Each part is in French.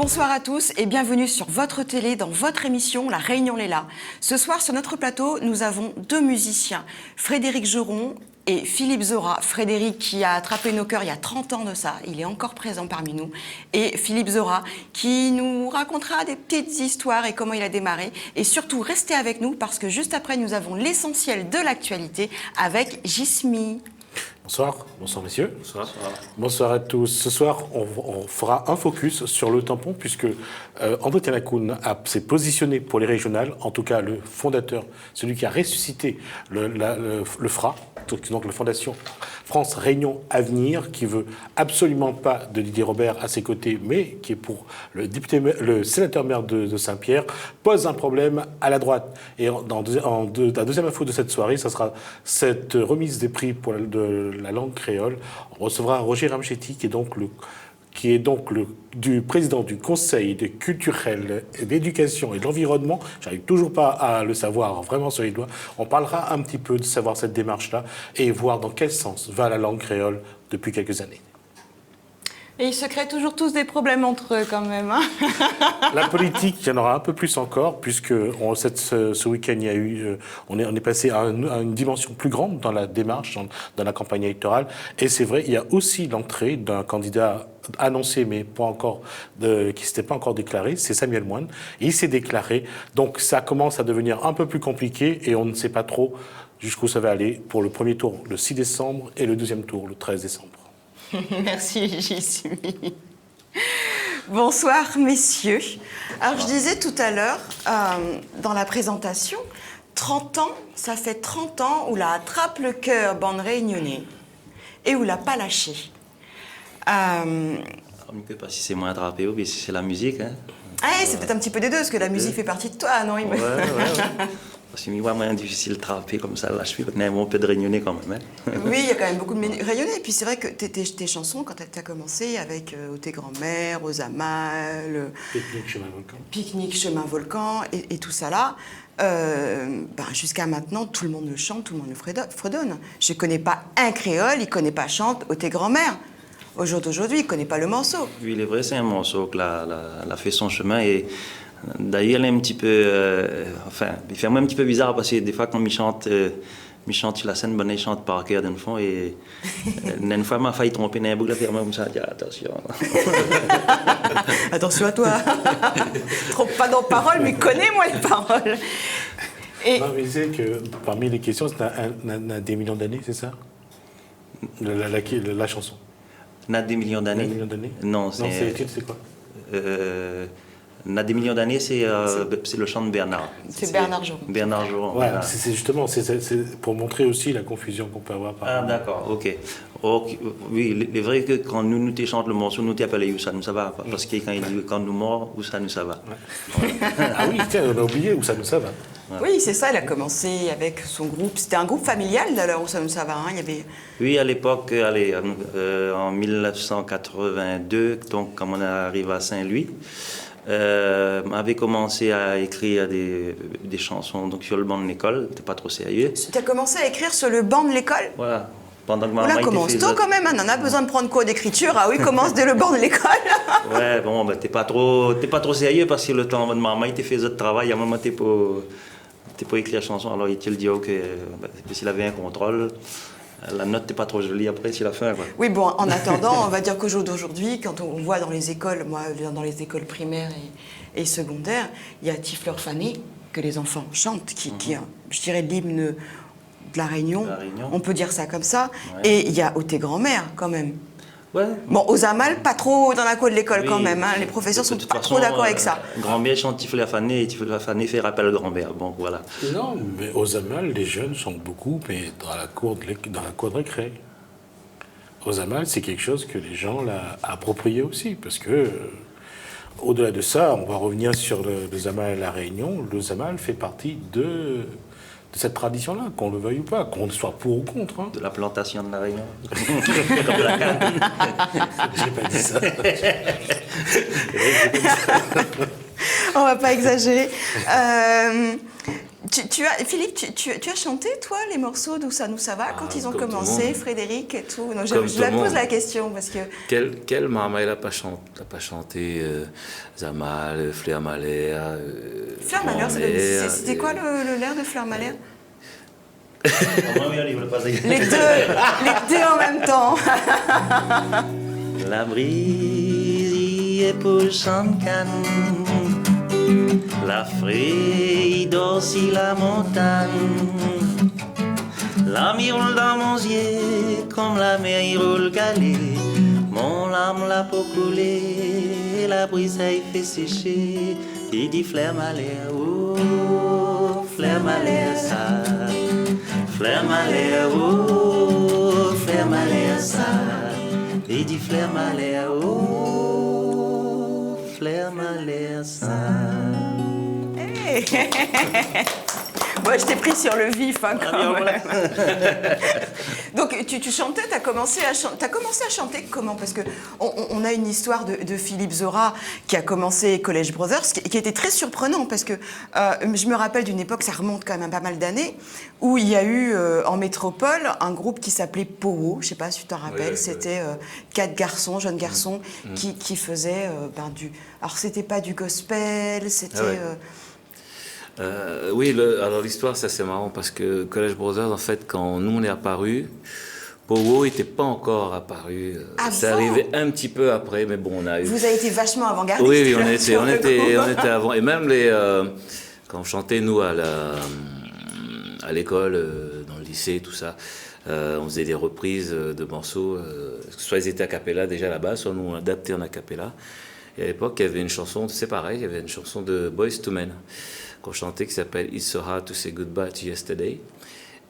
Bonsoir à tous et bienvenue sur votre télé dans votre émission La Réunion Léla. Ce soir sur notre plateau, nous avons deux musiciens, Frédéric Geron et Philippe Zora. Frédéric qui a attrapé nos cœurs il y a 30 ans de ça, il est encore présent parmi nous. Et Philippe Zora qui nous racontera des petites histoires et comment il a démarré. Et surtout, restez avec nous parce que juste après, nous avons l'essentiel de l'actualité avec Jismi. Bonsoir, bonsoir messieurs. Bonsoir. Bonsoir à tous. Ce soir, on fera un focus sur le tampon puisque André Tanakoun s'est positionné pour les régionales, en tout cas le fondateur, celui qui a ressuscité le FRA, donc la Fondation France Réunion Avenir, qui veut absolument pas de Didier Robert à ses côtés, mais qui est pour le sénateur maire de Saint-Pierre, pose un problème à la droite. Et la deuxième info de cette soirée, ça sera cette remise des prix pour de la langue créole. On recevra Roger Ramchetti, qui est donc du président du Conseil culturel, d'éducation et de l'environnement. J'arrive toujours pas à le savoir vraiment sur les doigts. On parlera un petit peu de savoir cette démarche-là et voir dans quel sens va la langue créole depuis quelques années. Et ils se créent toujours tous des problèmes entre eux quand même. Hein. La politique, il y en aura un peu plus encore, puisque ce week-end, on est passé à une dimension plus grande dans la démarche, dans la campagne électorale. Et c'est vrai, il y a aussi l'entrée d'un candidat annoncé, mais pas encore qui ne s'était pas encore déclaré, c'est Samuel Moine. Il s'est déclaré, donc ça commence à devenir un peu plus compliqué et on ne sait pas trop jusqu'où ça va aller pour le premier tour le 6 décembre et le deuxième tour le 13 décembre. Merci, j'y suis. Bonsoir, messieurs. Alors, je disais tout à l'heure, dans la présentation, 30 ans, ça fait 30 ans où la attrape le cœur, bande réunionnais, et où l'a pas lâché. Je ne sais pas si c'est moi attrapé ou si c'est la musique. Hein. Ah, c'est peut-être un petit peu des deux, parce que la musique fait partie de toi, non? Ouais. Parce que moi, c'est difficile de trapper comme ça. Là, je suis un peu de réunionnais quand même. Hein. Oui, il y a quand même beaucoup de réunionnais. Et puis c'est vrai que tes chansons, quand tu as commencé avec tes grands-mères, aux Amal, Pique-nique, chemin volcan, et tout ça là, jusqu'à maintenant, tout le monde le chante, tout le monde le fredonne. Je ne connais pas un créole, il ne connaît pas chante aux tes grands-mères. Au jour d'aujourd'hui, il ne connaît pas le morceau. Oui, il est vrai, c'est un morceau qui a fait son chemin. Et d'ailleurs, il est un petit peu... il fait moi un petit peu bizarre parce que des fois, quand il chante sur la scène, il chante par cœur d'un fond. Et une fois, il m'a failli tromper dans un boucle, faire comme ça, dit attention. Attention à toi. Trompe pas dans paroles, mais connais-moi les paroles. Et... Non, mais c'est que parmi les questions, c'est un des millions d'années, c'est ça la chanson. N'a des millions d'années. Non, c'est quoi N'a des millions d'années, c'est le chant de Bernard. C'est Bernard Geron. Bernard Geron. Ouais, voilà. C'est justement c'est pour montrer aussi la confusion qu'on peut avoir. D'accord, ok. Oui, il est vrai que quand nous te chantons le morceau, nous t'appelons où ça nous ça va. Parce que quand il dit quand nous mord, où ça nous ça va. Ouais. Ah oui, tiens, on a oublié où ça nous ça va. Ouais. Oui, c'est ça, il a commencé avec son groupe. C'était un groupe familial d'ailleurs, où ça nous ça va. Hein. Il y avait... Oui, à l'époque, en 1982, donc quand on arrive à Saint-Louis, avait commencé à écrire des chansons donc, sur le banc de l'école, c'était pas trop sérieux. Tu as commencé à écrire sur le banc de l'école? Voilà. Pendant que maman commence tôt quand même, on en a besoin de prendre cours d'écriture. Ah oui, commence dès le banc de l'école. Ouais, bon, t'es pas trop sérieux parce que le temps de maman, il t'a fait autre travail, à un moment, t'es pas écrire la chanson, alors il te dit que s'il avait un contrôle, la note n'est pas trop jolie après, c'est la fin. Quoi. Oui, bon, en attendant, on va dire qu'au jour d'aujourd'hui, quand on voit dans les écoles, moi, dans les écoles primaires et secondaires, il y a Tifleur Fané, que les enfants chantent, qui je dirais, l'hymne de la Réunion. On peut dire ça comme ça. Ouais. Et il y a tes grands-mères, quand même. Ouais. Bon, aux Amal, pas trop dans la cour de l'école quand même. Hein. Les professeurs sont pas trop d'accord avec ça. Grand-mère chante Tifleur Fané et Tifleur Fané fait rappel à grand-mère. Bon, voilà. Non, mais aux Amal, les jeunes chantent beaucoup, mais dans la cour de récré. Aux Amal, c'est quelque chose que les gens l'ont approprié aussi, parce que au-delà de ça, on va revenir sur le Zamal à la Réunion. Le Zamal fait partie de cette tradition-là, qu'on le veuille ou pas, qu'on soit pour ou contre. Hein. De la plantation de la Réunion. Comme de la canne. J'ai pas dit ça. On va pas exagérer. Philippe, tu as chanté, toi, les morceaux d'Où ça nous ça va quand ils ont comme tout le commencé, monde. Frédéric et tout. Non, Comme je tout la le pose monde. la question parce que Quel maman il n'a pas chanté Zamal, Fleur Malher, Fleur Malheur, c'était quoi l'air de Fleur Malheur? Les deux en même temps. La brise y épauche en canne, la fraye dort la montagne. La mi roule dans mon yeux comme la mer y roule galée. Mon âme l'a pour couler, la brise ça y fait sécher. Il dit Fleur Malher, oh, Fleur Malher ça. Fleur Malher, oh, Fleur Malher ça. Il dit Fleur Malher, oh, Fleur Malher ça. Hey. Moi, je t'ai pris sur le vif, hein, quand même. Donc, tu chantais, tu as commencé à chanter comment? Parce qu'on a une histoire de Philippe Zora qui a commencé College Brothers, qui était très surprenant, parce que je me rappelle d'une époque, ça remonte quand même à pas mal d'années, où il y a eu en métropole un groupe qui s'appelait Powo, je ne sais pas si tu t'en rappelles, c'était 4 garçons, jeunes garçons, qui faisaient du... Alors, c'était pas du gospel, c'était... oui, alors l'histoire, ça c'est marrant parce que College Brothers, en fait, quand nous on est apparu, Powo n'était pas encore apparu. C'est arrivé un petit peu après, mais bon, on a eu. Vous avez été vachement avant-gardiste. Oui, on était avant. Et même quand on chantait, nous, à l'école, dans le lycée, tout ça, on faisait des reprises de morceaux, soit ils étaient a cappella déjà à la base, soit nous on adaptait en a cappella. Et à l'époque, il y avait une chanson, c'est pareil, il y avait une chanson de Boyz II Men qu'on chantait qui s'appelle It's So Hard to Say Goodbye to Yesterday.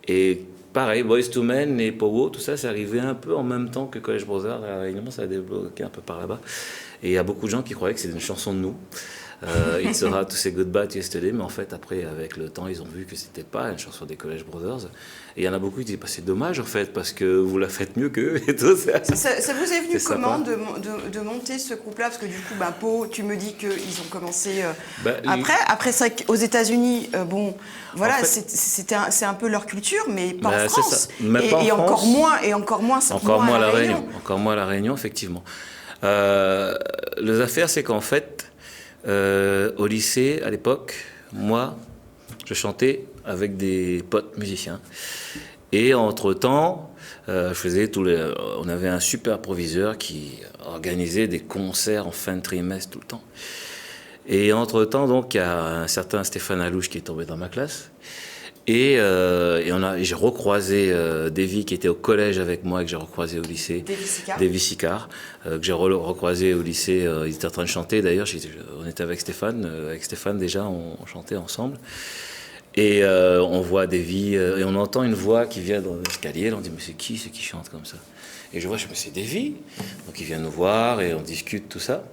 Et pareil, Boyz II Men et Powo, tout ça, c'est arrivé un peu en même temps que College Brothers. Évidemment, ça a débloqué un peu par là-bas. Et il y a beaucoup de gens qui croyaient que c'était une chanson de nous. It's So Hard to Say Goodbye to Yesterday. Mais en fait, après, avec le temps, ils ont vu que c'était pas une chanson des College Brothers. Et il y en a beaucoup qui disaient, bah, c'est dommage en fait, parce que vous la faites mieux qu'eux. Et tout ça. Ça vous est venu comment sympa. de monter ce groupe-là? Parce que du coup, Po, tu me dis qu'ils ont commencé après. Après, c'est vrai qu'aux États-Unis, voilà, En fait, c'est un peu leur culture, mais pas en c'est France. ça. Mais pas en France. Encore moins à La Réunion. Encore moins à La Réunion, effectivement. Les affaires, c'est qu'en fait, au lycée, à l'époque, moi, je chantais avec des potes musiciens. Et entre-temps, on avait un super proviseur qui organisait des concerts en fin de trimestre tout le temps. Et entre-temps, donc, il y a un certain Stéphane Alouche qui est tombé dans ma classe. Et j'ai recroisé Davy qui était au collège avec moi, que j'ai recroisé au lycée. Davy Sicard, que j'ai recroisé au lycée. Il était en train de chanter d'ailleurs. On était avec Stéphane. Avec Stéphane déjà, on chantait ensemble. Et on voit Davy et on entend une voix qui vient dans l'escalier. On dit mais c'est qui chante comme ça? Et je vois, c'est Davy. Donc il vient nous voir et on discute tout ça.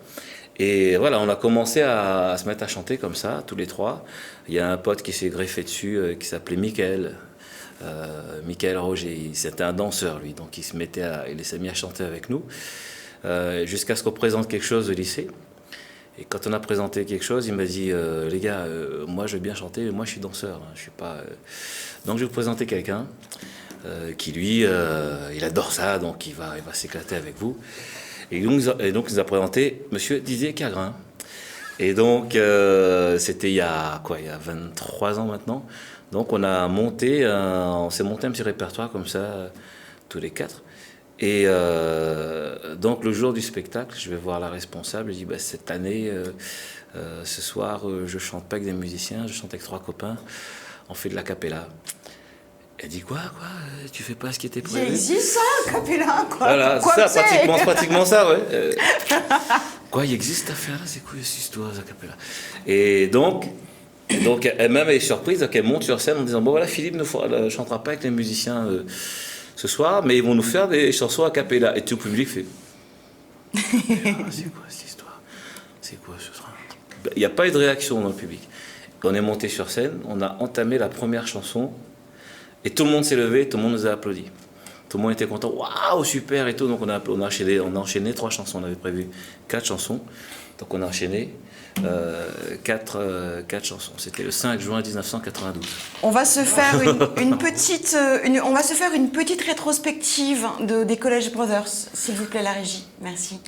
Et voilà, on a commencé à se mettre à chanter comme ça, tous les trois. Il y a un pote qui s'est greffé dessus, qui s'appelait Michael Roger. C'était un danseur, lui, donc il s'est mis à chanter avec nous, jusqu'à ce qu'on présente quelque chose au lycée. Et quand on a présenté quelque chose, il m'a dit les gars, moi je veux bien chanter, mais moi je suis danseur, hein, je suis pas. Donc je vais vous présenter quelqu'un qui lui, il adore ça, donc il va s'éclater avec vous. Et donc il nous a présenté Monsieur Didier Cagrin. Et donc c'était il y a 23 ans maintenant. Donc on s'est monté un petit répertoire comme ça, tous les quatre. Et donc le jour du spectacle, je vais voir la responsable, je dis cette année, ce soir, je chante pas avec des musiciens, je chante avec 3 copains, on fait de la cappella. Elle dit quoi tu fais pas ce qui était prévu? Il existe ça, cappella, quoi. Voilà, quoi ça, pratiquement ça, ouais. Quoi, il existe cette affaire-là? C'est quoi cette histoire, ça, cappella? Et donc elle-même elle est surprise, donc elle monte sur scène en disant bon voilà, Philippe ne chantera pas avec les musiciens ce soir, mais ils vont nous faire des chansons a cappella. Et tout le public fait c'est quoi cette histoire? C'est quoi ce soir? Il n'y a pas eu de réaction dans le public. On est monté sur scène, on a entamé la première chanson. Et tout le monde s'est levé, tout le monde nous a applaudi. Tout le monde était content, waouh, super et tout. Donc on a enchaîné 3 chansons, on avait prévu 4 chansons. Donc on a enchaîné. quatre chansons. C'était le 5 juin 1992. On va se faire on va se faire une petite rétrospective des College Brothers, s'il vous plaît, la régie. Merci.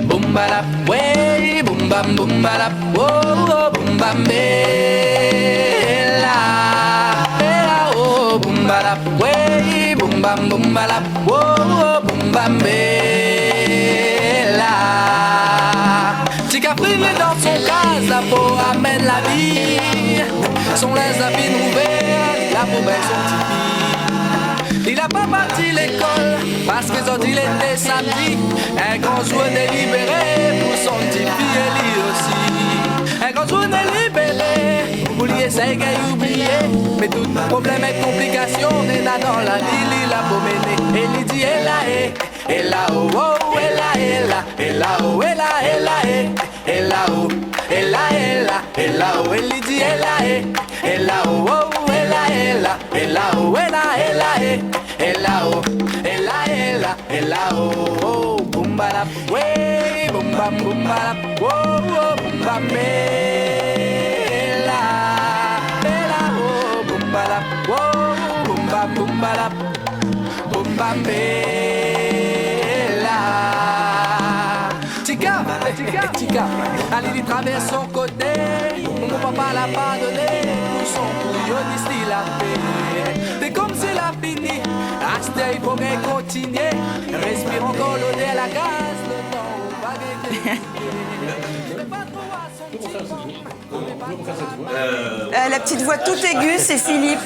Boom bala, oh, boom bambela, oh, boom bala, way, boom bala, oh, boom bambela. Petit Caprine est dans son cas, la peau amène la vie. Son linge habits ouvert, la poubelle son tipi. Il a pas parti l'école parce qu'ils ont dit l'été samedi. Un grand jour délibéré pour son petit fille et lui aussi. Un grand jour délibéré, oublier c'est qu'elle oublié. Mais tout problème et complication n'est là dans la ville, il a beau mener. Et il dit et là oh oh, et là oh, et là oh, et là oh, il dit et là oh oh, et là oh, et là oh, boom bala, way, boom bala, oh oh, boom bambela, oh, boom bala, oh, boom bala, boom bambela. Tika, allez, traverse son côté. Mon papa l'a pardonné. Pour son couilloniste, il a fait. C'est comme s'il a fini. Acheter, il faudrait continuer. Respire encore l'odeur à la gaz. Le temps va guetter. La petite voix toute aiguë, c'est Philippe.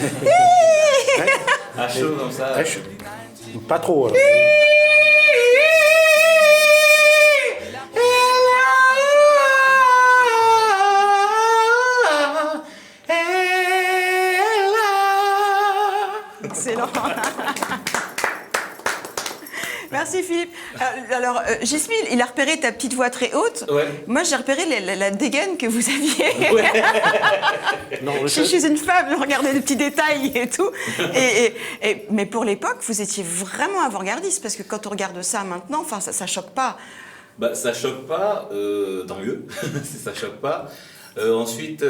À chaud comme ça. Pas trop. Excellent. Merci Philippe. Alors, Gismil, il a repéré ta petite voix très haute. Ouais. Moi, j'ai repéré la dégaine que vous aviez. Ouais. Non, Je suis une femme, regardez les petits détails et tout. Mais pour l'époque, vous étiez vraiment avant-gardiste, parce que quand on regarde ça maintenant, enfin, ça choque pas. Bah, ça choque pas, tant mieux, si ça choque pas. Ensuite,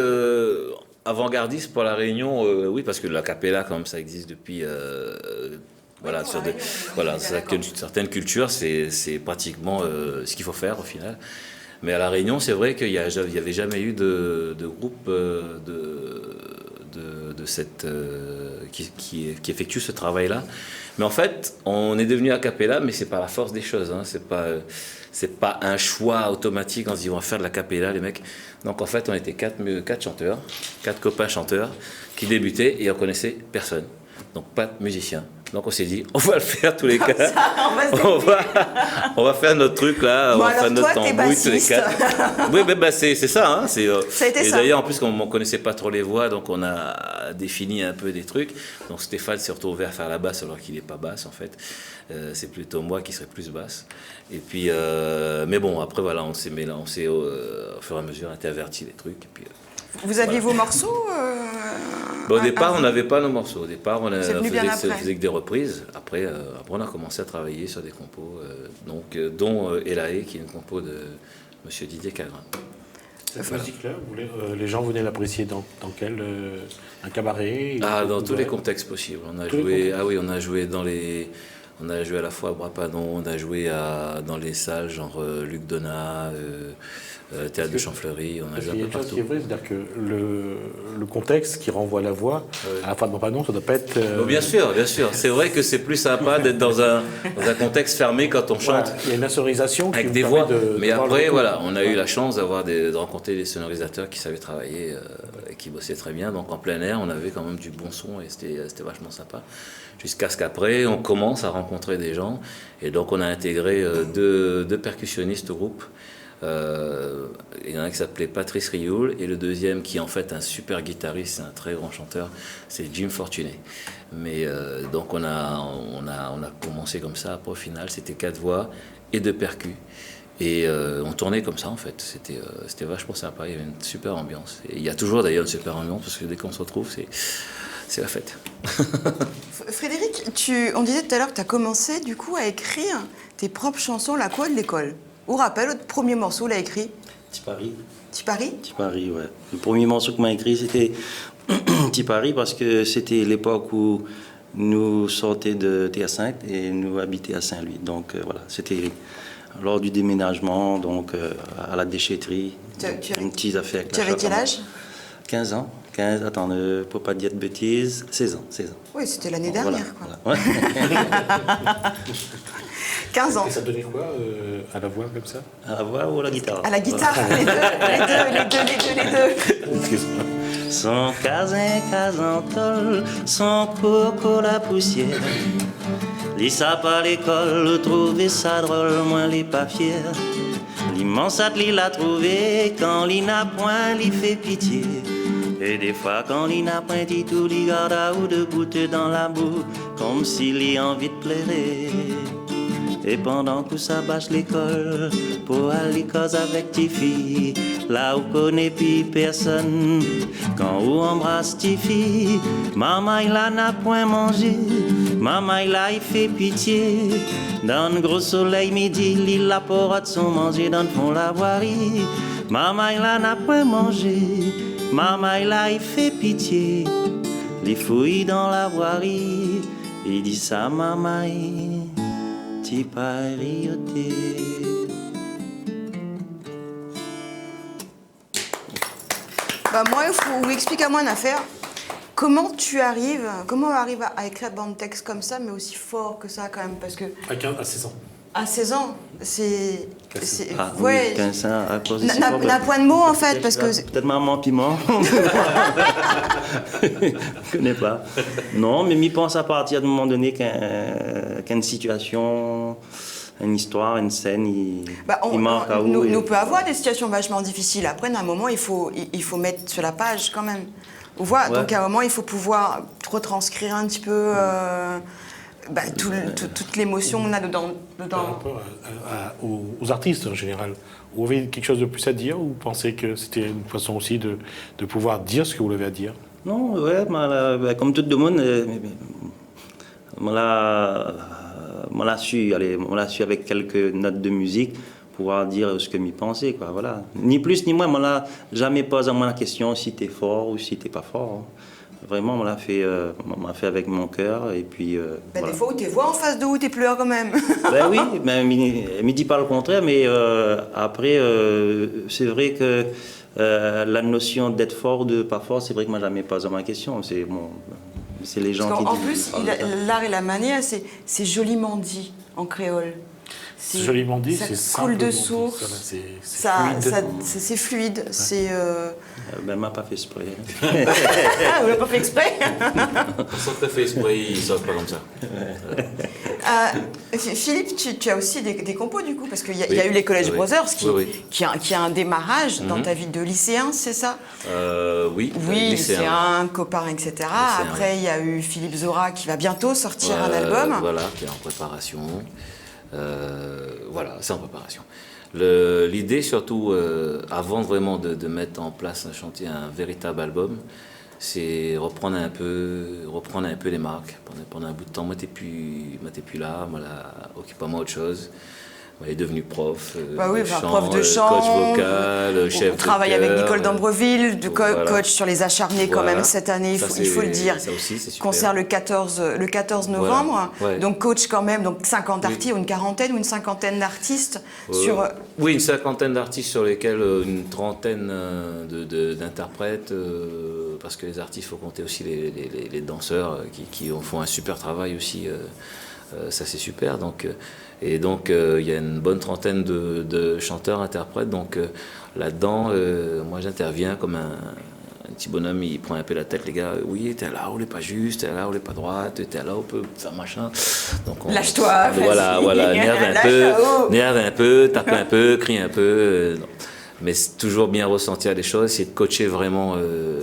avant-gardiste pour la Réunion, oui, parce que la cappella, comme ça existe depuis, voilà, certaines cultures, c'est pratiquement ce qu'il faut faire au final. Mais à la Réunion, c'est vrai qu'il n'y avait jamais eu de groupe qui effectue ce travail-là. Mais en fait, on est devenu a cappella, mais c'est par la force des choses. Hein. C'est pas un choix automatique en se disant on va faire de la cappella, les mecs. Donc en fait, on était quatre chanteurs, 4 copains chanteurs qui débutaient et on connaissait personne. Donc pas de musicien. Donc on s'est dit, on va le faire tous les quatre. On va faire notre truc là, Bon, on va faire notre toi, t'es tambouille tous les bassiste. 4. Oui, mais c'est ça. Hein, Ça a été et ça. d'ailleurs, en plus, comme on ne connaissait pas trop les voix, donc on a défini un peu des trucs. Donc Stéphane s'est retrouvé à faire la basse alors qu'il n'est pas basse en fait. C'est plutôt moi qui serais plus basse. Et puis, mais bon, après voilà, on s'est au fur et à mesure interverti les trucs. Et puis, Vous aviez vos morceaux au départ, on n'avait pas nos morceaux. Au départ, on faisait faisait que des reprises. Après, on a commencé à travailler sur des compos, dont Elaé, qui est une compo de Monsieur Didier Cagrin. Cette musique-là, les gens venaient l'apprécier dans quel un cabaret Dans tous les contextes possibles. On a joué dans les On a joué à la fois à Brapanon, on a joué dans les salles genre Luc Donat, Théâtre de Champfleury, on a joué un peu Il y a une chose partout. qui est vraie, c'est-à-dire que le contexte qui renvoie à la voix, à la fin de Brapanon, ça ne doit pas être... Bien sûr, bien sûr. C'est vrai que c'est plus sympa d'être dans un contexte fermé quand on chante. Voilà, il y a une insonorisation qui Avec vous des permet voix. de Mais voir le après, retour. voilà, on a eu la chance de rencontrer des sonorisateurs qui savaient travailler et qui bossaient très bien. Donc en plein air, on avait quand même du bon son et c'était vachement sympa. Jusqu'à ce qu'après, on commence à rencontrer des gens. Et donc on a intégré deux percussionnistes au groupe. Il y en a un qui s'appelait Patrice Rioul et le deuxième qui est en fait un super guitariste, un très grand chanteur, c'est Jim Fortuné. Mais donc on a commencé comme ça. Après au final c'était 4 voix et 2 percus et on tournait comme ça en fait. C'était vachement sympa. Il y avait une super ambiance. Et il y a toujours d'ailleurs une super ambiance parce que dès qu'on se retrouve c'est la fête. Frédéric, on disait tout à l'heure que tu as commencé du coup à écrire tes propres chansons, la quoi de l'école. Vous rappelle, le premier morceau, l'a écrit Petit Paris. Petit Paris Petit Paris, ouais. Le premier morceau que m'a écrit, c'était Petit Paris parce que c'était l'époque où nous sortions de TR5 et nous habitions à Saint-Louis. Donc voilà, c'était lors du déménagement, donc à la déchetterie. Une petite affaire avec Tu avais quel âge? 15 ans. 15, attends, ne peux pas dire de bêtises. 16 ans, 16 ans. Oui, c'était l'année Bon, dernière, voilà, quoi. voilà. 15 ans. Et ça donnait quoi à la voix comme ça? À la voix ou à la guitare? À la guitare, les deux. Excuse-moi. Son casin, casantol, son coco la poussière. Lisa pas l'école, trouvé ça drôle, moins les pas fiers. L'immense athlète l'a trouvé, quand l'il n'a point, l'y fait pitié. Et des fois, quand l'il n'a point dit tout, l'y garde à ou de goûter dans la boue, comme s'il y a envie de plairer. Et pendant que ça bâche l'école, pour aller cause avec tes filles, là où connaît plus personne, quand on embrasse tes filles, maman il a n'a point mangé, maman il a il fait pitié. Dans le gros soleil midi, l'île la porte son manger dans le fond la voirie, maman il a n'a point mangé, maman il a il fait pitié. Les fouilles dans la voirie, il dit ça maman. Petit Paris, Bah moi, il faut vous expliquer à moi une affaire. Comment on arrive à écrire un texte comme ça, mais aussi fort que ça quand même, parce que À 16 ans. à 16 ans, c'est Ah, ouais, oui, 15 ans, à cause de n'a point de mots en fait, parce que peut-être maman piment. Je connais pas. Non, mais m'y pense à partir d'un moment donné qu'une situation, une histoire, une scène, il marque à où. nous peut avoir des situations vachement difficiles. Après, à un moment, il faut mettre sur la page quand même. Vous voyez, Ouais. donc à un moment, il faut pouvoir retranscrire un petit peu toute l'émotion qu'on a dedans. Par rapport aux artistes en général, vous avez quelque chose de plus à dire ou vous pensez que c'était une façon aussi de pouvoir dire ce que vous avez à dire? Non, ouais, comme tout le monde, on l'a su avec quelques notes de musique, pouvoir dire ce que m'y pensais, quoi, voilà. Ni plus ni moins, on l'a jamais posé à moi la question si t'es fort ou si t'es pas fort. Vraiment, on l'a fait avec mon cœur et puis. Voilà. Des fois où t'es voix en face de où t'es pleures quand même. Ben oui, mais me dit pas le contraire, mais après, c'est vrai que la notion d'être fort ou de pas fort, c'est vrai que moi jamais posé ma question. C'est bon, c'est les gens Parce qui qu'en disent. plus, l'art et la manière, c'est joliment dit en créole. C'est joliment dit, ça c'est coule simplement de dit. source. Voilà, c'est fluide. C'est fluide. C'est. Ben, m'a pas fait exprès. Ah, vous l'avez pas fait exprès. Sans que fait exprès, ils savent pas comme ça. Philippe, tu as aussi des compos du coup, parce qu'il y a eu les College Oui. Brothers Oui. qui a un démarrage dans ta vie de lycéen, c'est ça? Oui, Oui, lycéen. lycéen, copain, etc. Lycéen, Après, il y a eu Philippe Zora qui va bientôt sortir un album. Voilà, qui est en préparation. Voilà, c'est en préparation. L'idée, surtout, avant vraiment de mettre en place un chantier, un véritable album, c'est reprendre un peu les marques. Pendant un bout de temps, moi, t'es plus là, moi, là, occupe-moi autre chose. Il est devenu prof, prof de chant, coach vocal, chef de travaille chœur, avec Nicole d'Ambreville, voilà. coach sur les acharnés quand même cette année, il faut le dire. Ça aussi, c'est super. Concert le 14 novembre, Voilà. Ouais. donc coach quand même, donc 50 artistes, ou une quarantaine ou une cinquantaine d'artistes sur... Oui, une cinquantaine d'artistes sur lesquels une trentaine d'interprètes, parce que les artistes, il faut compter aussi les danseurs qui font un super travail aussi, ça c'est super. Donc, il y a une bonne trentaine de chanteurs, interprètes, donc là-dedans, moi j'interviens comme un petit bonhomme, il prend un peu la tête, les gars, oui, t'es là où elle est pas juste, t'es là où elle est pas droite, t'es là où on peut faire machin. Lâche-toi, voilà, nerve un peu, tape un peu, crie un peu. Non. Mais c'est toujours bien ressentir les choses, c'est de coacher vraiment,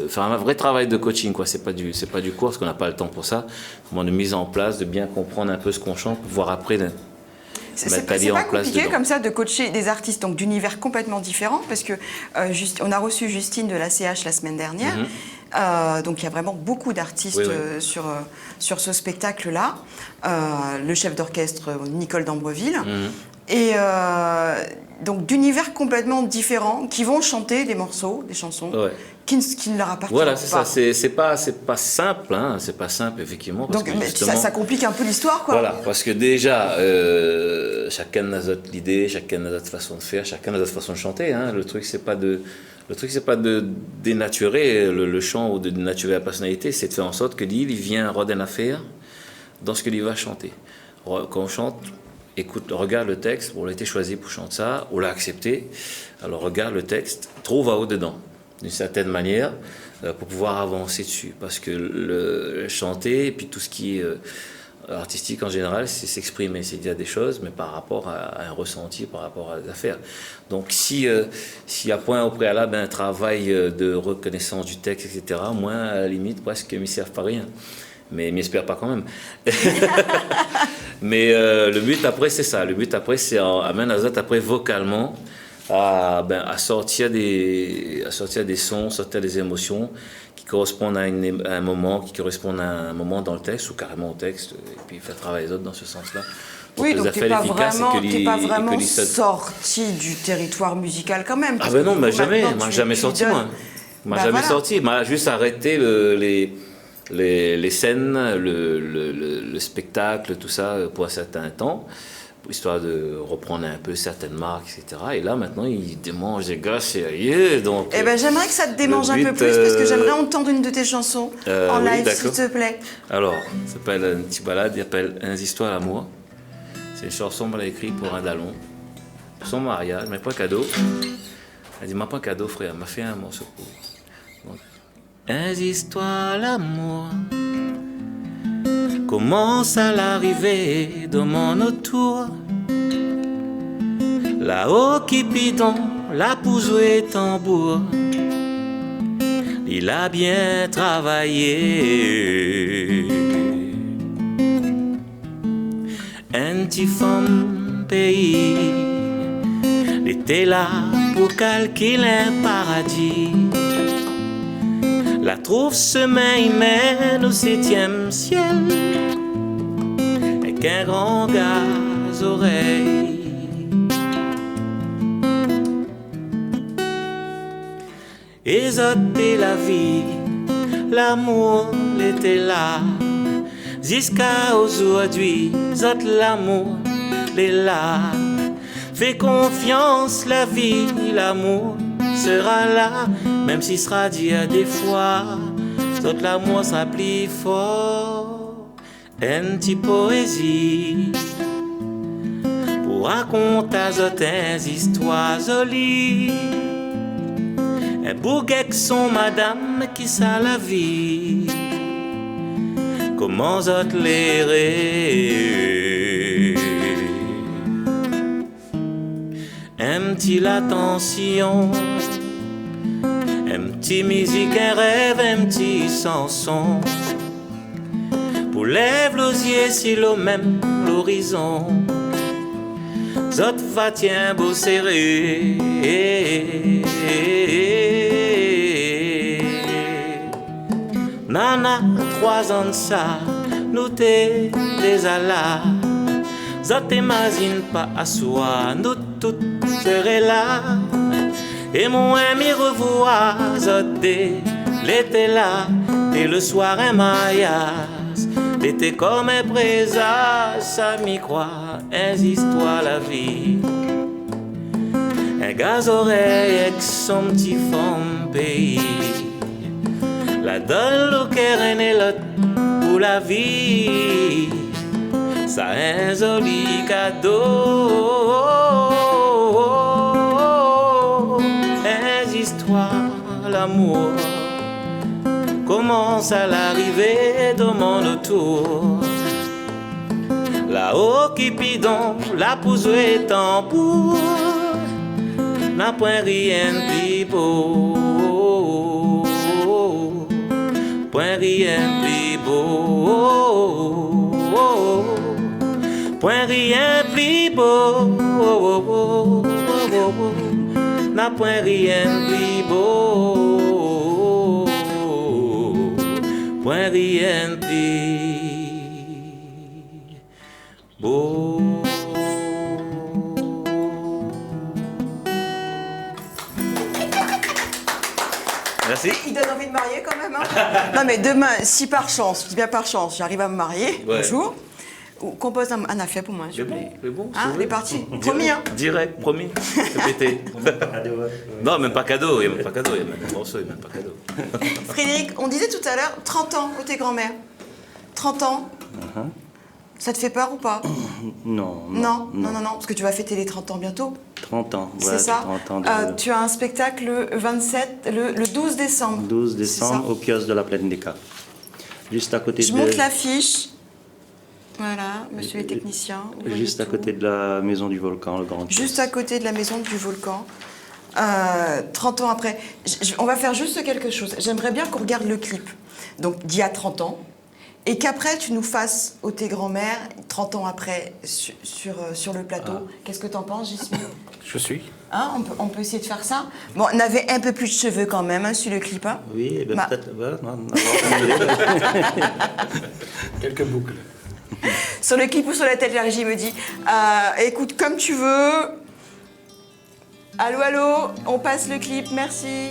faire un vrai travail de coaching, quoi. C'est pas du cours, parce qu'on n'a pas le temps pour ça. Vraiment de mise en place, de bien comprendre un peu ce qu'on chante, pour voir après. C'est pas compliqué comme ça de coacher des artistes donc d'univers complètement différents, parce que on a reçu Justine de l'ACH la semaine dernière, donc il y a vraiment beaucoup d'artistes sur ce spectacle-là, le chef d'orchestre Nicole d'Ambreville, et donc d'univers complètement différents qui vont chanter des morceaux, des chansons qui ne leur appartiennent pas. Voilà, c'est ça, c'est pas simple, hein, c'est pas simple effectivement. Parce donc que justement, ça complique un peu l'histoire, quoi. Voilà, parce que déjà, chacun a notre idée, chacun a notre façon de faire, chacun a notre façon de chanter. Hein. Le truc, c'est pas de dénaturer le chant ou de dénaturer la personnalité, c'est de faire en sorte que lui, il vient rendre une affaire dans ce qu'il va chanter. Quand on chante, écoute, regarde le texte, on a été choisi pour chanter ça, on l'a accepté, alors regarde le texte, trouve à haut dedans, d'une certaine manière, pour pouvoir avancer dessus. Parce que le chanter, et puis tout ce qui est artistique en général, c'est s'exprimer, c'est dire des choses, mais par rapport à un ressenti, par rapport à des affaires. Donc s'il y a point au préalable un travail de reconnaissance du texte, etc., moi, à la limite, presque, ils ne servent pas rien. Mais ils m'espèrent pas quand même. Mais le but après, c'est ça. Le but après, c'est amener Azat après vocalement à sortir des sons, sortir des émotions qui correspondent à un moment, qui correspondent à un moment dans le texte ou carrément au texte, et puis faire travailler les autres dans ce sens-là. Oui, donc t'es pas vraiment sorti du territoire musical quand même. Ah ben non, jamais. Moi, jamais sorti, moi. Moi, jamais sorti. Moi, juste arrêté les scènes, le spectacle, tout ça, pour un certain temps, histoire de reprendre un peu certaines marques, etc. Et là, maintenant, il démange des gars sérieux. Donc, j'aimerais que ça te démange un peu plus, parce que j'aimerais entendre une de tes chansons en live, s'il te plaît. Alors, ça s'appelle une petite balade, il s'appelle « Un histoires d'amour ». C'est une chanson qu'elle a écrite pour un dallon, pour son mariage, mais pas un cadeau. Elle dit « M'a pas un cadeau, frère, m'a fait un morceau pour vous. » Un histoires d'amour commence à l'arrivée de mon autour. Là-haut qui bidon, la pousse et tambour. Il a bien travaillé. Un petit femme pays, il était là pour calculer un paradis. La trouve semaine mène au 7e ciel, avec un grand gaz oreille. Et c'était la vie, l'amour était là, jusqu'à aujourd'hui, zot l'amour est là. Fais confiance, la vie, l'amour sera là, même s'il sera dit à des fois, tout l'amour sera plus fort. Une petite poésie pour raconter à des histoires jolies. Un bouquet son madame qui s'a la vie, comment zot l'airer. Un petit l'attention, un petit musique, un rêve, un petit chanson. Pour lève l'osier si l'eau même l'horizon. Zot va tiens beau serré. Nana, 3 ans de ça, nous t'es des alas. je t'imagine pas à soi, nous toutes seraient là. Et mon ami revoit, l'été là, et le soir un maillage. L'été comme un présage, ça m'y croit, insiste-toi la vie. Un gaz oreille avec son petit fond pays. La donne le cœur et l'autre pour la vie. Ça un joli cadeau. Insiste-toi l'amour. Commence à l'arrivée de mon autour. Là-haut qui pidon, la pousse est en pour. N'a point rien de plus beau. Point rien de plus beau. Point rien de plus beau. N'a point rien de plus beau. Point rien de plus beau. Merci. Il donne envie de marier quand même, hein. Non mais demain, si par chance, je dis bien par chance, j'arrive à me marier, Ouais. un jour, compose un affaire pour moi, s'il C'est vous bon, plaît. c'est bon. Hein, les parties, promis, hein. Direct, promis. Répétez. Non, même pas cadeau, il n'y a même pas cadeau, il y a même un morceau, il n'y a même pas cadeau. Frédéric, on disait tout à l'heure, 30 ans où tes grands-mères. 30 ans. Ça te fait peur ou pas? Non, Non, parce que tu vas fêter les 30 ans bientôt. 30 ans, C'est ça. 30 ans de... Tu as un spectacle le 12 décembre. 12 C'est décembre ça. au kiosque de la Plaine des Cas. Juste à côté Je de... monte l'affiche. Voilà, monsieur le technicien. vous voyez Juste à tout. côté de la maison du volcan, le grand Juste kiosque. à côté de la maison du volcan. 30 ans après. On va faire juste quelque chose. J'aimerais bien qu'on regarde le clip. Donc, d'il y a 30 ans. Et qu'après, tu nous fasses au tes grands-mères, 30 ans après, sur le plateau. Qu'est-ce que t'en penses, Gismi? Je suis. Hein, on peut essayer de faire ça. Bon, on avait un peu plus de cheveux quand même, hein, sur le clip. Hein. Oui, eh ben Bah. peut-être... ouais, non, avoir- Quelques boucles. Sur le clip ou sur la tête, la régie me dit écoute, comme tu veux. Allô, allô, on passe le clip, merci.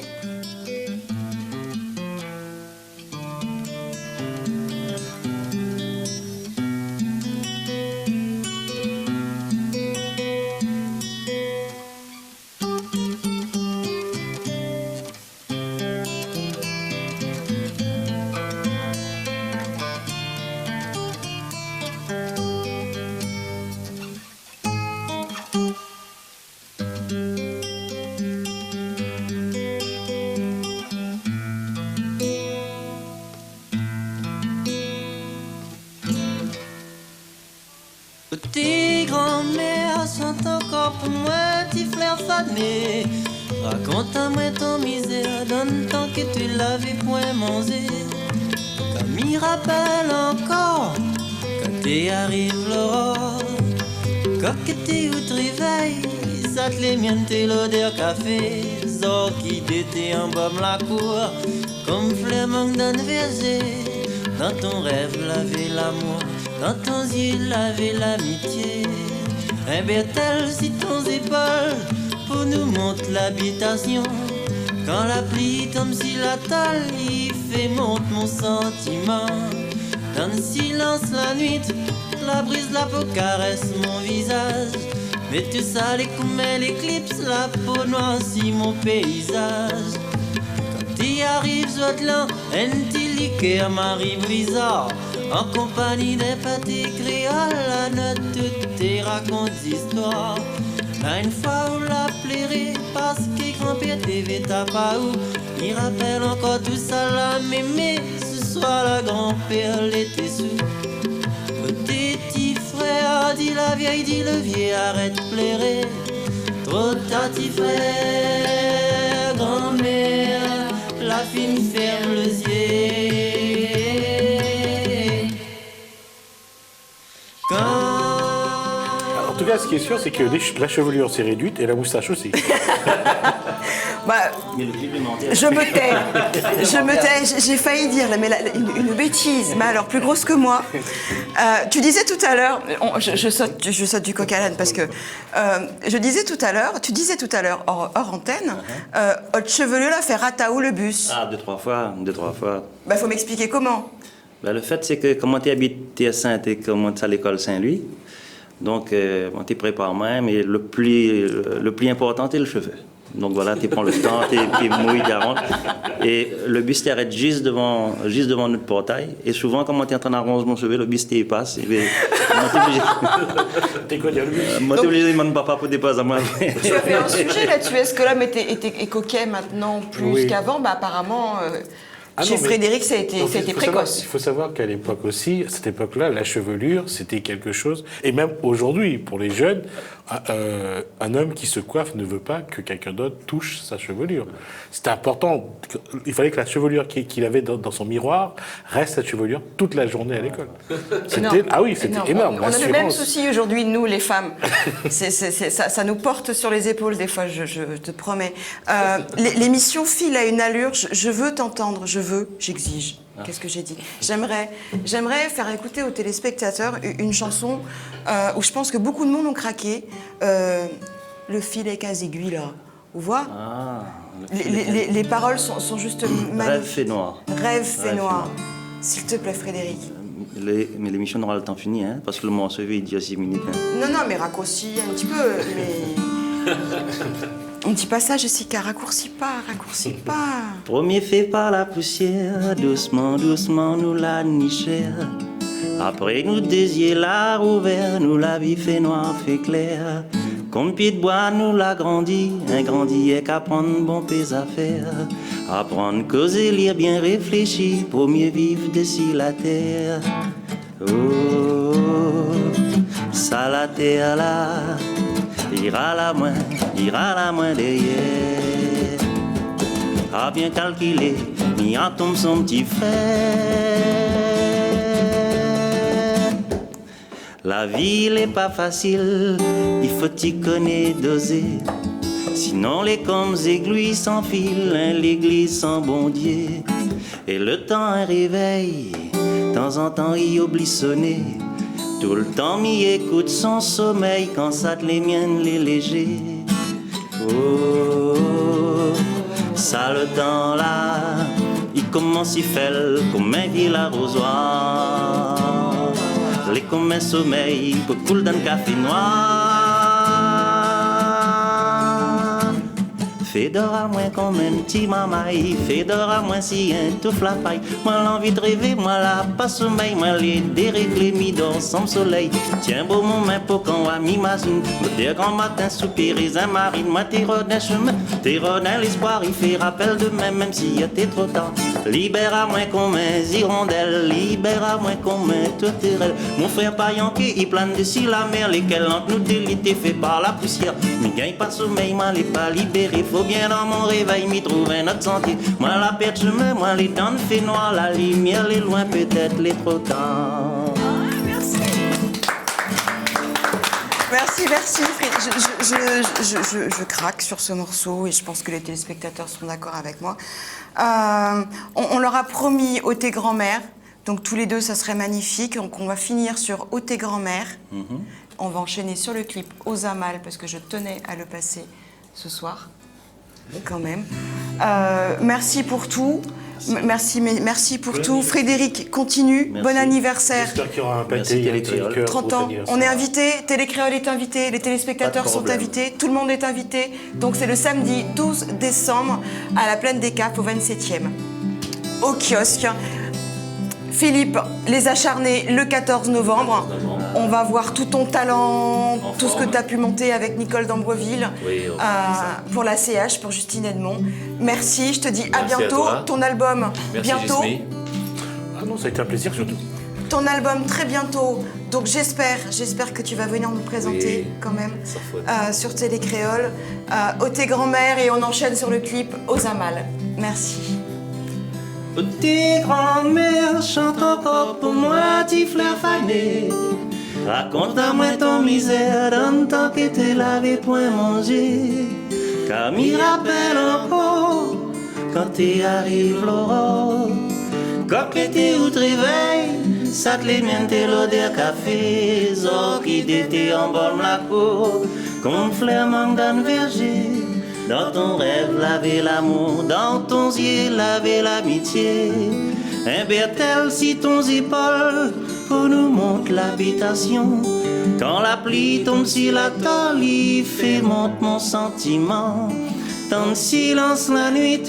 Tes grands-mères sont encore pour moi, petit frère fané. Raconte-moi ton misère, donne tant que tu l'avais point mangé. Comme il rappelle encore, quand t'es arrive l'aurore. Quand que t'es au réveil, ça te les miennes, t'es l'odeur café. Zor qui d'été en bas la cour, comme fleur manque d'un verger. Dans ton rêve, laver l'amour. Dans ton yeux, laver l'amitié. Un bertel sur ton épaule pour nous montrer l'habitation. Quand la pluie tombe sur la tôle, il fait monter mon sentiment. Dans le silence la nuit, la brise, la peau caresse mon visage. Mais tout ça, les comme l'éclipse, la peau noire sur mon paysage. Quand t'y arrives, Zotlan, un petit liqueur m'arrive bizarre. En compagnie des pâtés créoles, la note toutes tes racontes d'histoire. Là une fois où la plairait, parce que grand-père TV t'as pas où. Il rappelle encore tout ça la mémé, ce soir la grand-père l'était sous. Tes petits frères, dit la vieille, dit le vieux, arrête de plairer. Trop tard, petit frère, grand-mère, la fine ferme les yeux. En tout cas, ce qui est sûr, c'est que la chevelure s'est réduite et la moustache aussi. Mais le clip est menté. Je me tais, j'ai failli dire mais une bêtise, mais alors plus grosse que moi. Tu disais tout à l'heure, je saute du coq à l'âne parce que tu disais tout à l'heure hors antenne, haute chevelure la fait rataou le bus. Ah, deux, trois fois. Faut m'expliquer comment. Le fait, c'est que comme tu habites à Saint et comme tu à l'école Saint-Louis, donc tu prépares même, et le plus important, c'est le cheveu. Donc voilà, tu prends le temps, tu mouilles, t'arranges. Et le bus t'arrête juste devant notre portail. Et souvent, quand tu es en train d'arranger mon cheveu, le bus t'y passe. Et bien, T'es quoi, dire le bus? moi, t'es obligé de demander papa pour dépasser à moi. Tu avais un sujet là-dessus. Est-ce que l'homme est coquet maintenant plus qu'avant? Apparemment, chez Frédéric, ça a été précoce. Il faut savoir qu'à l'époque aussi, à cette époque-là, la chevelure, c'était quelque chose. Et même aujourd'hui, pour les jeunes, un homme qui se coiffe ne veut pas que quelqu'un d'autre touche sa chevelure. C'était important. Il fallait que la chevelure qu'il avait dans son miroir reste sa chevelure toute la journée à l'école. C'était énorme. On a le même souci aujourd'hui, nous, les femmes. Ça nous porte sur les épaules, des fois, je te promets. L'émission file à une allure. Je veux t'entendre, j'exige. Qu'est-ce que j'ai dit? J'aimerais faire écouter aux téléspectateurs une chanson où je pense que beaucoup de monde ont craqué. Le fil est qu'à aiguille, là. Vous voyez? Les paroles sont juste magnifiques. Rêve fait noir. Rêve fait noir. S'il te plaît, Frédéric. Mais l'émission n'aura le temps fini, hein, parce que le morceau il dure 6 minutes. Hein. Non, mais raccourcis un petit peu. Mais... On dit pas ça, Jessica, raccourcis pas. Premier fait par la poussière, doucement, doucement nous la nichère. Après nous désier la rouvert, nous la vie fait noir, fait clair. Comme pied de bois nous l'a grandi, un grandi est qu'à prendre bon pes à faire. Apprendre, causer, lire, bien réfléchir, pour mieux vivre d'ici la terre. Oh, ça la terre là. Ira la moins derrière. A bien calculer, y en tombe son petit frère. La vie n'est pas facile, il faut y connaître doser. Sinon les comme aiguilles s'enfilent, l'église sans bon Dieu. Et le temps un réveil, de temps en temps il oublie sonner. Tout le temps, m'y écoute son sommeil quand ça te les miennes, les légers. Oh, ça le temps là, il commence, il fait comme un vieux arrosoir. Les comme un sommeil, pour coule dans le café noir. Fais d'or à moins comme un petit mamaï, fais d'or à moins si un tout la paille. Moi l'envie de rêver, moi la pas sommeil, moi les déréglés mis dans son soleil. Tiens beau mon main pour qu'on va m'imagine, me dire grand matin soupirer un marine, moi t'es rodin chemin, t'es rodin l'espoir, il fait rappel de même si t'es trop tard. Libère à moins qu'on met hirondelle, libère à moins qu'on met tourterelle. Mon frère Payanké, il plane dessus la mer, lesquels entre nous délités fait par la poussière. Mais gagne pas sommeil, moi les pas libéré, faut bien dans mon réveil m'y trouver notre sentier. Moi la perte chemin, moi les dents fait noir, la lumière les loin, peut-être les trop tard. Merci. Je craque sur ce morceau et je pense que les téléspectateurs seront d'accord avec moi. On leur a promis Ô tes grand-mère, donc tous les deux ça serait magnifique. Donc on va finir sur Ô tes grand-mère. On va enchaîner sur le clip Aux Amal parce que je tenais à le passer ce soir. Quand même. Merci pour tout. Merci pour tout. Frédéric, continue. Merci. Bon anniversaire. J'espère qu'il y aura un pâté, un petit cœur 30 ans. On est invités, Télécréole est invité, les téléspectateurs sont invités, tout le monde est invité. Donc c'est le samedi 12 décembre à la Plaine des Capes au 27e. Au kiosque. Philippe, Les Acharnés, le 14 novembre. On va voir tout ton talent, tout ce que tu as pu monter avec Nicole d'Ambreville pour la CH, pour Justine Edmond. Merci, je te dis à bientôt. Ton album, Merci, bientôt. Gismi. Ah non, ça a été un plaisir surtout. Ton album, très bientôt. Donc j'espère que tu vas venir nous présenter quand même sur Télécréole. Ô tes grand-mères et on enchaîne sur le clip Aux Amal. Merci. Tes grand-mères chantent encore pour moi, tes fleurs fanées. Raconte-moi ton misère dans le temps que tu l'avais point mangé. car m'y rappelle encore quand t'y arrives l'aurore. Quand t'es ou te réveilles, ça te les mienne t'es l'odeur café, zor qui t'était en bonne la cour, comme fleur manque d'un verger. Dans ton rêve, laver l'amour, dans ton yeux, laver l'amitié. Un bertel si ton épaule, pour nous montre l'habitation. Quand la pluie tombe sur la tôle, il fait monte mon sentiment. Dans le silence la nuit,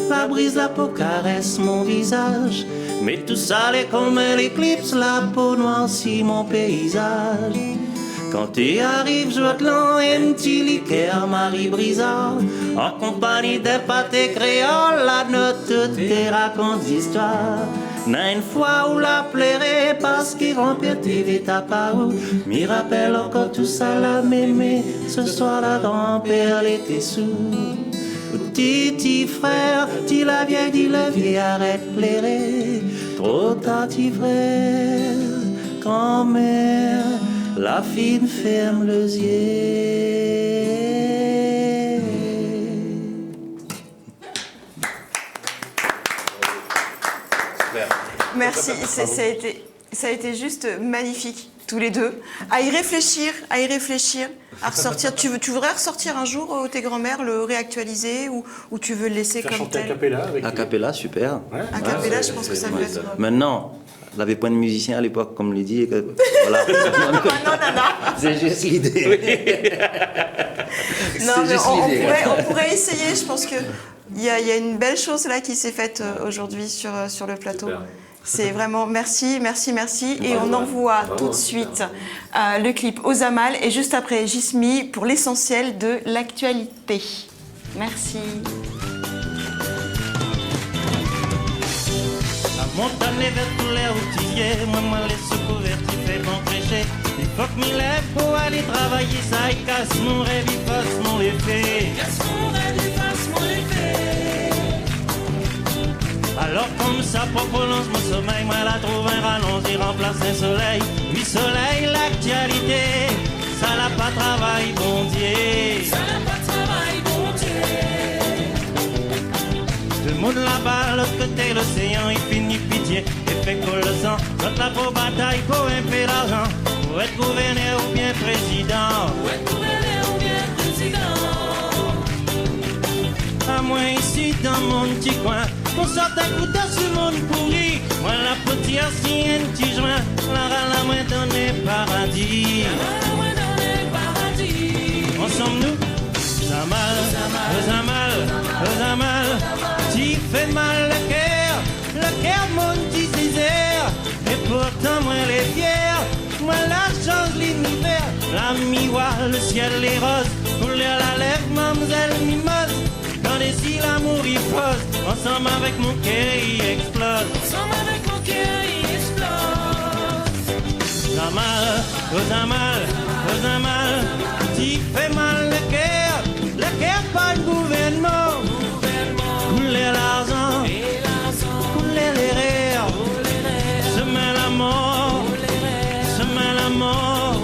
la brise, la peau caresse mon visage. Mais tout ça est comme un éclipse, la peau noircit mon paysage. Quand tu arrives, je te l'en un petit liqueur Marie Brizard, en compagnie des pâtés créoles, la note te raconte d'histoire. N'a une fois où la plairait parce qu'il remplit tes ta parole. M'y rappelle encore tout ça la mémé, ce soir la grand-père était sourd. Petit frère, dit la vieille, dit le vieil, arrête plairer. Trop tard, petit frère, grand-mère, la fille ferme les yeux. Merci, ça a été juste magnifique, tous les deux. À y réfléchir, à ressortir. Tu voudrais ressortir un jour tes grands-mères, le réactualiser ou tu veux le laisser Faire comme chanter tel? a cappella avec A cappella, super. Ouais. A cappella, je pense que ça peut être... Maintenant, il n'avait pas de musicien à l'époque, comme l'ai dit. Voilà. C'est juste l'idée. Non, mais on pourrait essayer. Je pense qu'il y a une belle chose là qui s'est faite aujourd'hui sur le plateau. Super. C'est vraiment merci. Et on envoie tout de suite le clip aux Amal et juste après Jismi pour l'essentiel de l'actualité. Merci. La montagne est verte pour les routiers, moi me laisse couverti, fait bon prêcher. Il faut que m'y lève pour aller travailler, ça il casse mon rêve, il passe mon effet. Alors comme ça prolonge mon sommeil, moi la trouve un rallonge, il remplace un soleil. Oui soleil, l'actualité, ça n'a pas travail, bon Dieu. Le monde là-bas, l'autre côté l'océan, il finit pitié et fait coller le sang. Notre la pour bataille pour un peu d'argent, pour être gouverneur ou bien président. À moi ici dans mon petit coin, pour sortir un coup d'œil sur mon pourri. Moi la potière si un petit joint, la moi dans les paradis. Ensemble nous, Zamal, tu fais mal le cœur mon petit Césaire. Et pourtant moi les fiers, moi la chance l'univers, la miroir, le ciel, les roses, couleur la lèvre, mademoiselle mimose. Quand les îles l'amour y pose, ensemble avec mon cœur il explose. Zamal, tu fais mal le cœur pas le gouvernement. Couler l'argent, couler les rires, semer la mort, semer la mort.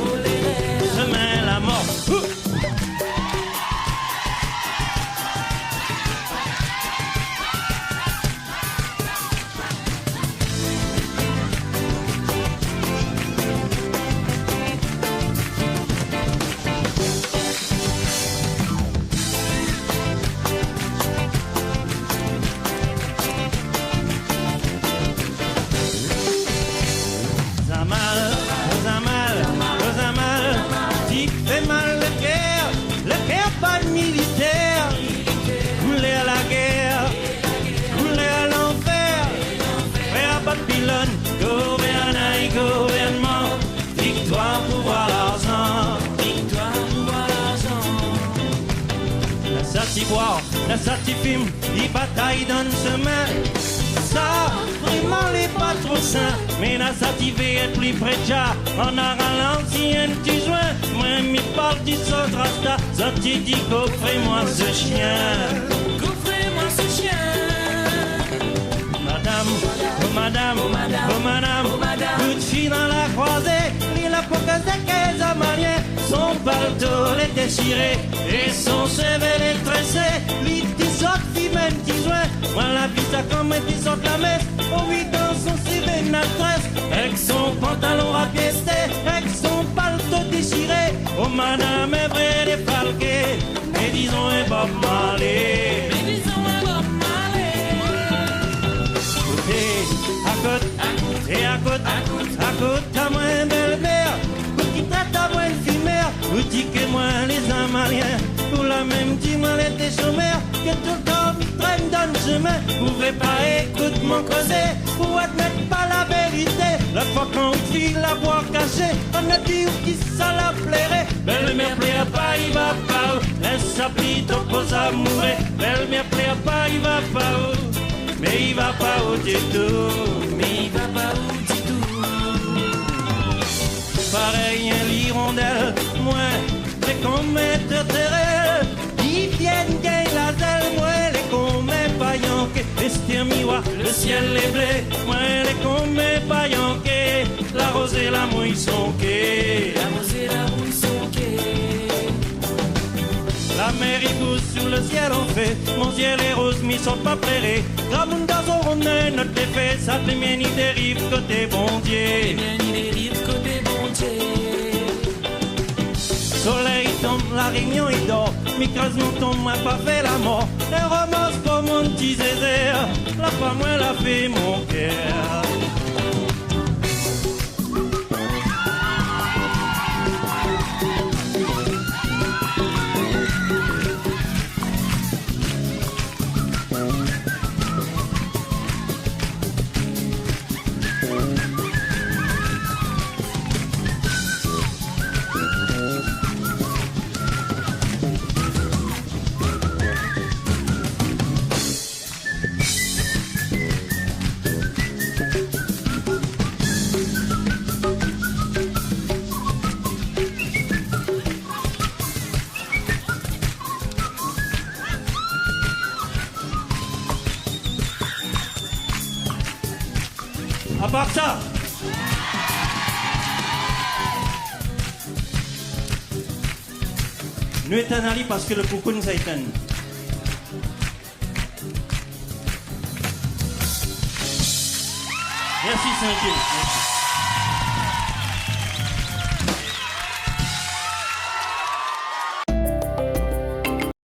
La sortie fume, il bataille dans le chemin. Ça, vraiment, les pas trop sain. Mais la sortie va être plus près de ça. On a ralenti un petit joint. Moi, m'y parle du saut rasta. Sortie dit, coffrez-moi ce chien. Madame, toute fille dans la croisée. Il a pas que ça qu'elle a marié. Son paletot, l'été déchiré et son CV tressé. Lui dit autres filles même qui jouent. Moi la vie ça comme dit saute la messe. Oh oui dans son CV n'adresse. Avec son pantalon rapiesté, avec son paletot déchiré. Oh madame est vrai défalqué. Mais disons un Bob Marley. Et à côté, à moi, belle-mère, pour qui traite à moi une fille mère, vous dites que moi, les Amaliens, pour la même dit moi, les chômeurs, que tout le temps, ils traînent dans le chemin, vous pouvez pas écouter mon causé, pour admettre pas la vérité, la fois qu'on file la boire cachée, on a dit qui ça la plairait, belle-mère plaît pas, il va pas où, laisse sa plie, ton pose à mourir, belle-mère plaît pas, il va pas où. Mais il va pas au du tout, mais il va pas au du tout. Pareil un l'hirondelle, moi, les comètes de terre, ils viennent gagner la zèle, moi, les comètes payanqués, estir miroir, le ciel est blé, moi, les comètes payanqués, la rose et la mouille sont quai, la rose et la mouille sont quai. La mer est douce sur le ciel en fait. Mon ciel est rose, m'y sont pas plairés. La monde dans on est notre effet. Ça te mène, il dérive côté bon Dieu. Il dérive côté bon Dieu. Soleil tombe, la réunion il dort. Micrase nous tombe, m'a pas fait la mort. Les romances pour mon petit Zézère. La femme, elle a fait mon cœur. À part ça, nous éteignons Ali parce que le coucou nous a éteint. Merci Saint-Gilles.